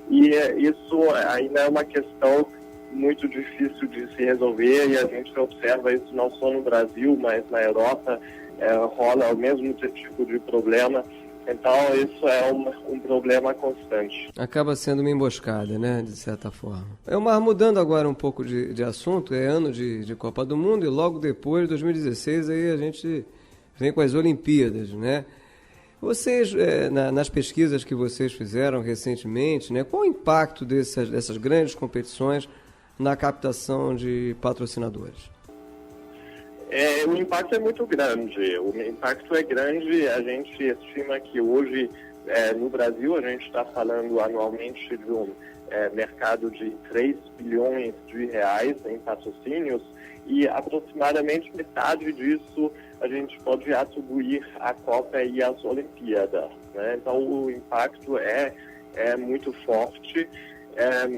e isso ainda é uma questão muito difícil de se resolver, e a gente observa isso não só no Brasil, mas na Europa rola o mesmo tipo de problema. Então, isso é um problema constante. Acaba sendo uma emboscada, né, de certa forma. Elmar, mudando agora um pouco de assunto, é ano de Copa do Mundo, e logo depois, 2016, aí a gente vem com as Olimpíadas, né? Vocês, nas pesquisas que vocês fizeram recentemente, né, qual o impacto dessas grandes competições na captação de patrocinadores? O impacto é muito grande. O impacto é grande. A gente estima que hoje, no Brasil, a gente está falando anualmente de um mercado de 3 bilhões de reais em patrocínios, e aproximadamente metade disso a gente pode atribuir à Copa e às Olimpíadas, né? Então, o impacto é muito forte.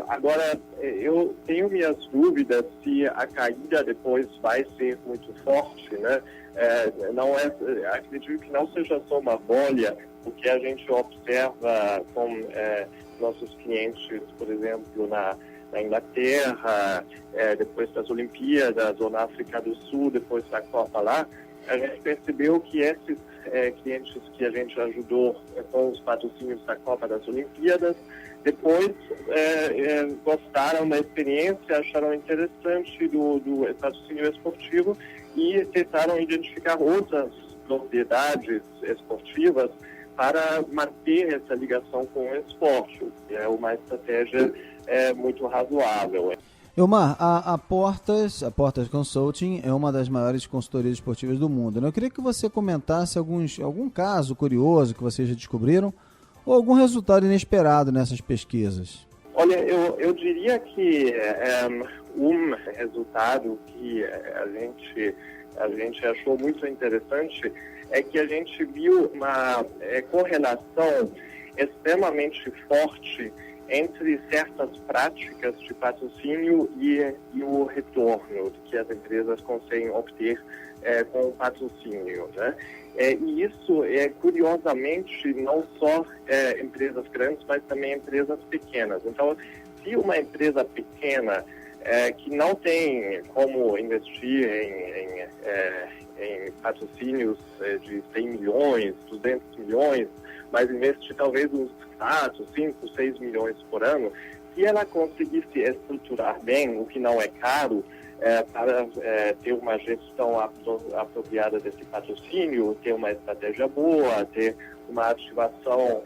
Agora, eu tenho minhas dúvidas se a caída depois vai ser muito forte, né? Acredito que não seja só uma bolha, o que a gente observa com nossos clientes, por exemplo, na Inglaterra, depois das Olimpíadas, ou na África do Sul, depois da Copa lá. A gente percebeu que esses clientes que a gente ajudou com os patrocínios da Copa, das Olimpíadas, depois gostaram da experiência, acharam interessante do patrocínio esportivo e tentaram identificar outras propriedades esportivas para manter essa ligação com o esporte, que é uma estratégia muito razoável. Elmar, a Portas Consulting é uma das maiores consultorias esportivas do mundo, né? Eu queria que você comentasse algum caso curioso que vocês já descobriram, ou algum resultado inesperado nessas pesquisas. Olha, eu diria que um resultado que a gente achou muito interessante é que a gente viu uma correlação extremamente forte entre certas práticas de patrocínio e o retorno que as empresas conseguem obter com o patrocínio, né? E isso curiosamente, não só empresas grandes, mas também empresas pequenas. Então, se uma empresa pequena que não tem como investir em patrocínios de 100 milhões, 200 milhões, mas investe talvez uns 4, 5, 6 milhões por ano, se ela conseguisse estruturar bem, o que não é caro, para ter uma gestão apropriada desse patrocínio, ter uma estratégia boa, ter uma ativação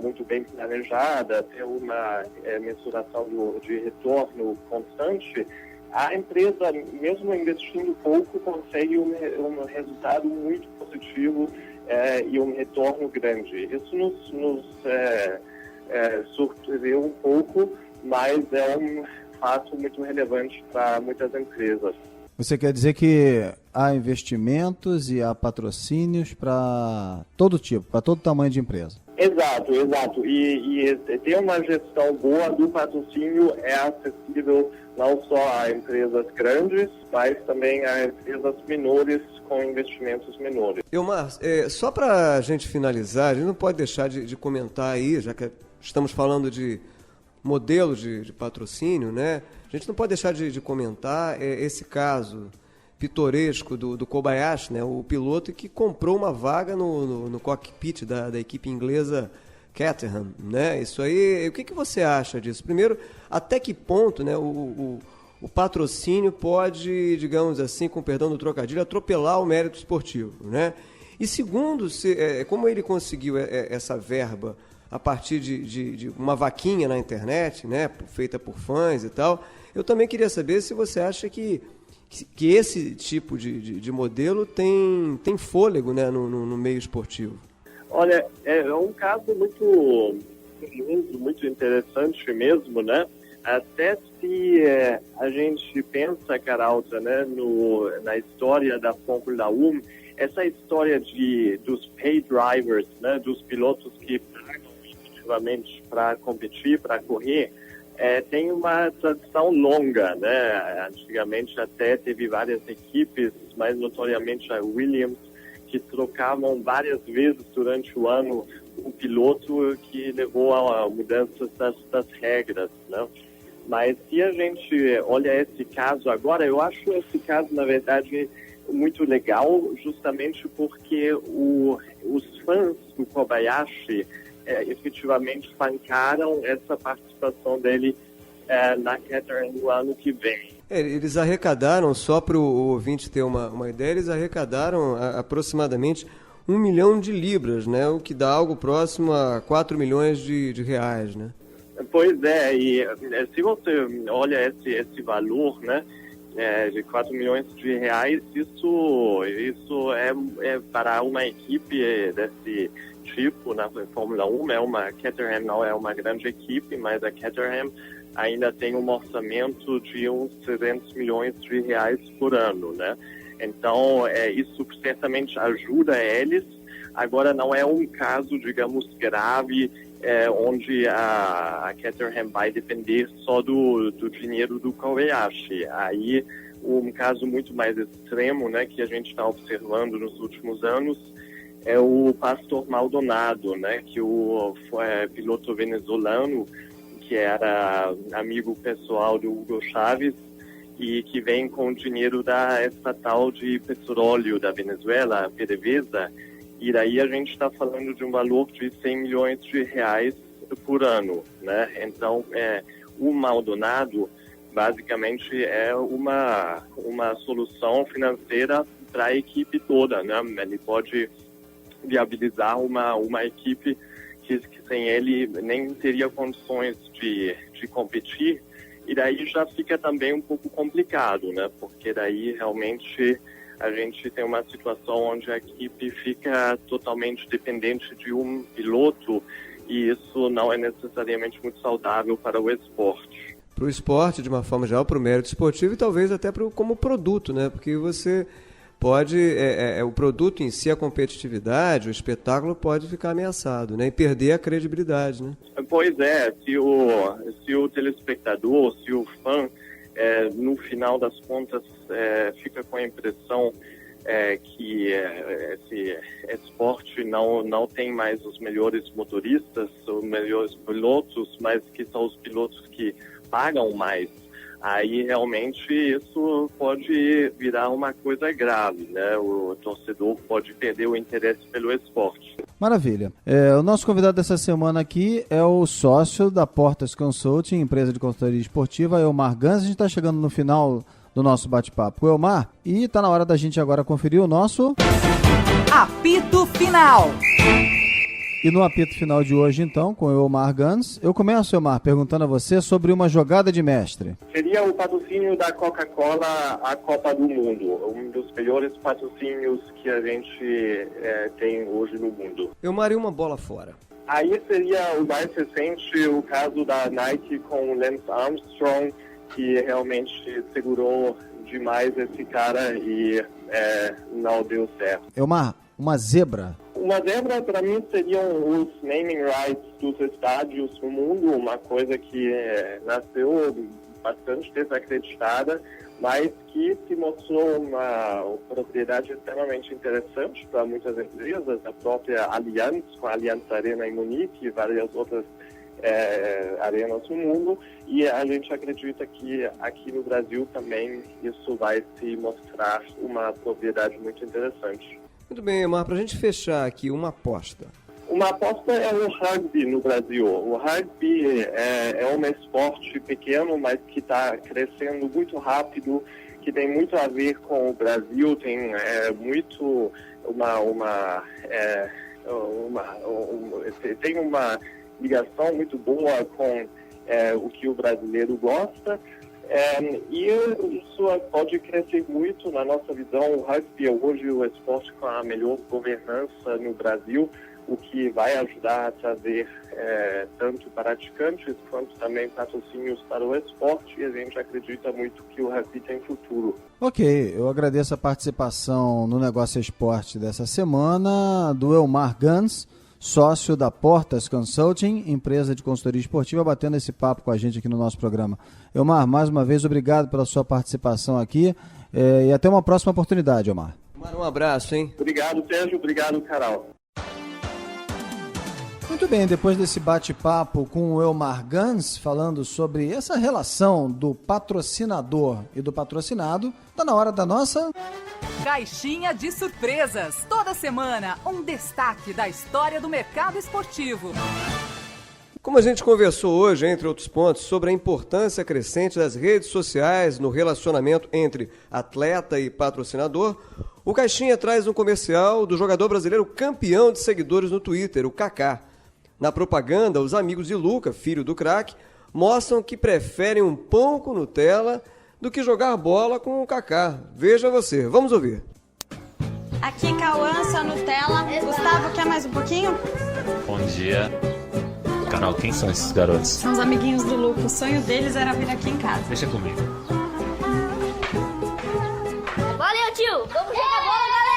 muito bem planejada, ter uma mensuração de retorno constante, a empresa, mesmo investindo pouco, consegue um resultado muito positivo e um retorno grande. Isso nos surpreendeu um pouco, mas é um fato muito relevante para muitas empresas. Você quer dizer que há investimentos e há patrocínios para todo tipo, para todo tamanho de empresa? Exato. E ter uma gestão boa do patrocínio é acessível não só a empresas grandes, mas também a empresas menores com investimentos menores. Elmar, só para a gente finalizar, a gente não pode deixar de comentar aí, já que estamos falando de modelos de patrocínio, né? A gente não pode deixar de comentar esse caso pitoresco do Kobayashi, né? O piloto que comprou uma vaga no cockpit da equipe inglesa Caterham, né? Isso aí, o que você acha disso? Primeiro, até que ponto, né, o patrocínio pode, digamos assim, com perdão do trocadilho, atropelar o mérito esportivo, né? E segundo, como ele conseguiu essa verba a partir de uma vaquinha na internet, né, feita por fãs e tal, eu também queria saber se você acha que que esse tipo de modelo tem fôlego, né, no meio esportivo? Olha, é um caso muito interessante mesmo, né? Até se a gente pensa, Caralta, né, na história da Fórmula 1, essa história dos pay drivers, né, dos pilotos que pagam efetivamente para competir, para correr, tem uma tradição longa, né? Antigamente até teve várias equipes, mais notoriamente a Williams, que trocavam várias vezes durante o ano o piloto, que levou a mudanças das regras, né? Mas se a gente olha esse caso agora, eu acho esse caso, na verdade, muito legal, justamente porque os fãs do Kobayashi efetivamente bancaram essa participação dele na Caterham no ano que vem. Eles arrecadaram, só para o ouvinte ter uma ideia, eles arrecadaram aproximadamente 1 milhão de libras, né? O que dá algo próximo a 4 milhões de reais, né? Pois é, e se você olha esse valor, né, de 4 milhões de reais, isso é para uma equipe desse tipo na Fórmula 1, a Caterham não é uma grande equipe, mas a Caterham ainda tem um orçamento de uns 300 milhões de reais por ano, né? Então, isso certamente ajuda eles. Agora, não é um caso, digamos, grave, onde a Caterham vai depender só do dinheiro do Kobayashi. Aí, um caso muito mais extremo, né, que a gente está observando nos últimos anos, é o Pastor Maldonado, né, que foi piloto venezuelano, que era amigo pessoal do Hugo Chávez e que vem com o dinheiro da estatal de petróleo da Venezuela, a PDVSA, e daí a gente está falando de um valor de 100 milhões de reais por ano, né? Então, o Maldonado basicamente é uma solução financeira para a equipe toda, né? Ele pode viabilizar uma equipe que sem ele nem teria condições de competir, e daí já fica também um pouco complicado, né? Porque daí realmente a gente tem uma situação onde a equipe fica totalmente dependente de um piloto, e isso não é necessariamente muito saudável para o esporte. Para o esporte, de uma forma geral, para o mérito esportivo e talvez até como produto, né? Porque você pode, o produto em si, a competitividade, o espetáculo pode ficar ameaçado, né? E perder a credibilidade, né? Pois é, se o telespectador, se o fã, no final das contas, fica com a impressão que esse esporte não tem mais os melhores motoristas, os melhores pilotos, mas que são os pilotos que pagam mais, aí realmente isso pode virar uma coisa grave, né? O torcedor pode perder o interesse pelo esporte. Maravilha. O nosso convidado dessa semana aqui é o sócio da Portas Consulting, empresa de consultoria esportiva, Elmar Gans. A gente está chegando no final do nosso bate-papo com o Elmar e está na hora da gente agora conferir o nosso apito final. E no apito final de hoje, então, com o Elmar Gans, eu começo, Elmar, perguntando a você sobre uma jogada de mestre. Seria o patrocínio da Coca-Cola à Copa do Mundo, um dos melhores patrocínios que a gente tem hoje no mundo. Elmar, e uma bola fora? Aí seria o mais recente, o caso da Nike com o Lance Armstrong, que realmente segurou demais esse cara e não deu certo. Elmar, uma zebra. Uma zebra, para mim, seriam os naming rights dos estádios no mundo, uma coisa que nasceu bastante desacreditada, mas que se mostrou uma propriedade extremamente interessante para muitas empresas, a própria Allianz, com a Allianz Arena em Munique e várias outras arenas no mundo, e a gente acredita que aqui no Brasil também isso vai se mostrar uma propriedade muito interessante. Muito bem, Elmar, para a gente fechar aqui, uma aposta. Uma aposta é o rugby no Brasil. O rugby é um esporte pequeno, mas que está crescendo muito rápido, que tem muito a ver com o Brasil, tem tem uma ligação muito boa com o que o brasileiro gosta. E isso pode crescer muito na nossa visão. O rugby é hoje o esporte com a melhor governança no Brasil, o que vai ajudar a trazer tanto praticantes quanto também patrocínios para o esporte, e a gente acredita muito que o rugby tem futuro. Ok, eu agradeço a participação no Negócio Esporte dessa semana do Elmar Gans, sócio da Portas Consulting, empresa de consultoria esportiva, batendo esse papo com a gente aqui no nosso programa. Elmar, mais uma vez, obrigado pela sua participação aqui e até uma próxima oportunidade, Elmar. Um abraço, hein? Obrigado, Sérgio. Obrigado, Carol. Muito bem, depois desse bate-papo com o Elmar Gans, falando sobre essa relação do patrocinador e do patrocinado, está na hora da nossa... Caixinha de surpresas. Toda semana, um destaque da história do mercado esportivo. Como a gente conversou hoje, entre outros pontos, sobre a importância crescente das redes sociais no relacionamento entre atleta e patrocinador, o Caixinha traz um comercial do jogador brasileiro campeão de seguidores no Twitter, o Kaká. Na propaganda, os amigos de Luca, filho do craque, mostram que preferem um pão com Nutella do que jogar bola com o Kaká. Veja você, vamos ouvir. Aqui, Cauã, sua Nutella. Gustavo, quer mais um pouquinho? Bom dia. Carol, quem são esses garotos? São os amiguinhos do Luca. O sonho deles era vir aqui em casa. Deixa comigo. Valeu, tio! Vamos jogar bola, galera!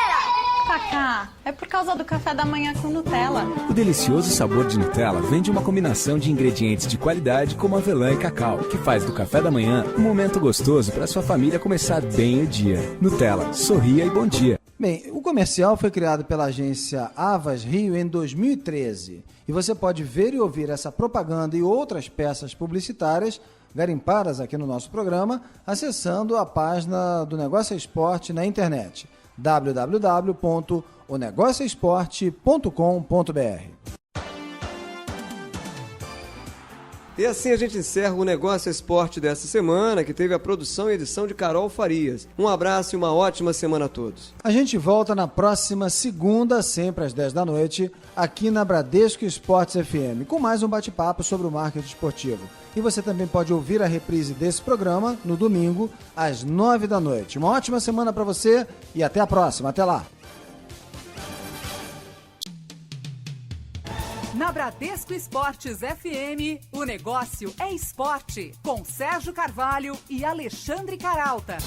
Kaká, é por causa do café da manhã com Nutella. O delicioso sabor de Nutella vem de uma combinação de ingredientes de qualidade como avelã e cacau, que faz do café da manhã um momento gostoso para sua família começar bem o dia. Nutella, sorria e bom dia. Bem, o comercial foi criado pela agência Avas Rio em 2013 e você pode ver e ouvir essa propaganda e outras peças publicitárias garimpadas aqui no nosso programa acessando a página do Negócio Esporte na internet www.onegocioesporte.com.br. E assim a gente encerra o Negócio Esporte dessa semana, que teve a produção e edição de Carol Farias. Um abraço e uma ótima semana a todos. A gente volta na próxima segunda, sempre às 10 da noite, aqui na Bradesco Esportes FM, com mais um bate-papo sobre o marketing esportivo. E você também pode ouvir a reprise desse programa no domingo, às 9 da noite. Uma ótima semana para você e até a próxima. Até lá. Na Bradesco Esportes FM, o negócio é esporte, com Sérgio Carvalho e Alexandre Caralta.